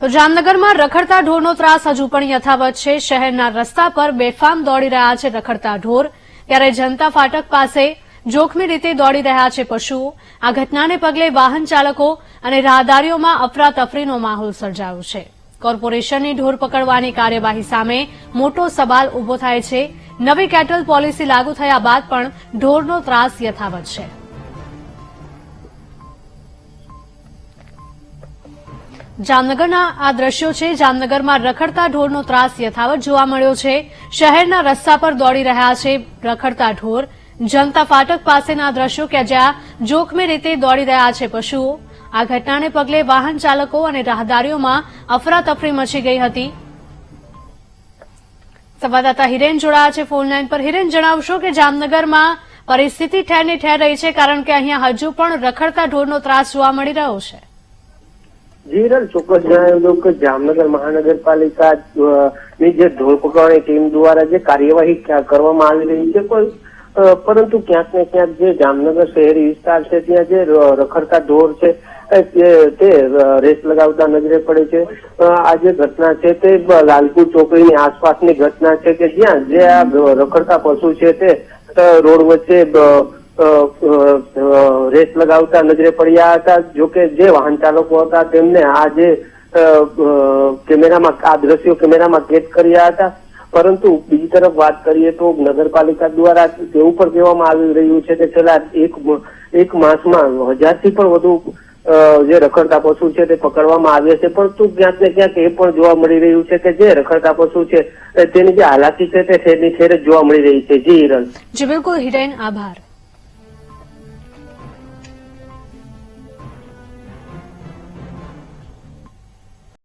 તો જામનગરમાં રખડતા ઢોરનો ત્રાસ હજુ પણ યથાવત છે। શહેરના રસ્તા પર બેફામ દોડી રહ્યા છે રખડતા ઢોર, ત્યારે જનતા ફાટક પાસે જોખમી રીતે દોડી રહ્યા છે પશુઓ। આ ઘટનાને પગલે વાહન ચાલકો અને રાહદારીઓમાં અફરાતફરીનો માહોલ સર્જાયો છે। કોર્પોરેશનની ઢોર પકડવાની કાર્યવાહી સામે મોટો સવાલ ઉભો થાય છે। નવી કેટલ પોલિસી લાગુ થયા બાદ પણ ઢોરનો ત્રાસ યથાવત છે। જામનગરના આ દ્રશ્યો છે। જામનગરમાં રખડતા ઢોરનો ત્રાસ યથાવત જોવા મળ્યો છે। શહેરના રસ્તા પર દોડી રહ્યા છે રખડતા ઢોર। જનતા ફાટક પાસેના દ્રશ્યો કે જ્યાં જોખમી રીતે દોડી રહ્યા છે પશુઓ। આ ઘટનાને પગલે વાહન ચાલકો અને રાહદારીઓમાં અફરાતફરી મચી ગઈ હતી। સંવાદદાતા હિરેન જોડાયા છે ફોન લાઈન પર। હિરેન, જણાવશો કે જામનગરમાં પરિસ્થિતિ ઠેરની ઠેર રહી છે, કારણ કે અહીંયા હજુ પણ રખડતા ઢોરનો ત્રાસ જોવા મળી રહ્યો છે। જી ચોક્કસ જણાવ્યું કે જામનગર મહાનગરપાલિકા ની જે ઢોર પકડવાની ટીમ દ્વારા જે કાર્યવાહી કરવામાં આવી રહી છે, પરંતુ ક્યાંક ને ક્યાંક જે જામનગર શહેરી વિસ્તાર છે ત્યાં જે રખડતા ઢોર છે તે રેસ લગાવતા નજરે પડે છે। આ જે ઘટના છે તે લાલપુર ચોકડીની આસપાસની ઘટના છે કે જ્યાં જે આ રખડતા પશુ છે તે રોડ વચ્ચે રેસ લગાવતા નજરે પડ્યા હતા। જોકે જે વાહન ચાલકો હતા તેમને આ જે આ દ્રશ્યો કેમેરામાં કેદ કર્યા હતા। પરંતુ બીજી તરફ વાત કરીએ તો નગરપાલિકા દ્વારા એવું પણ કહેવામાં આવી રહ્યું છે કે છેલ્લા એક માસમાં 1000થી પણ વધુ જે રખડતા પશુ છે તે પકડવામાં આવ્યા છે, પરંતુ ક્યાંક ને ક્યાંક એ પણ જોવા મળી રહ્યું છે કે જે રખડતા પશુ છે તેની જે હાલાકી છે તે ઠેરની ઠેર જ જોવા મળી રહી છે। જી હિરલ। જી બિલકુલ હિરેન, આભાર।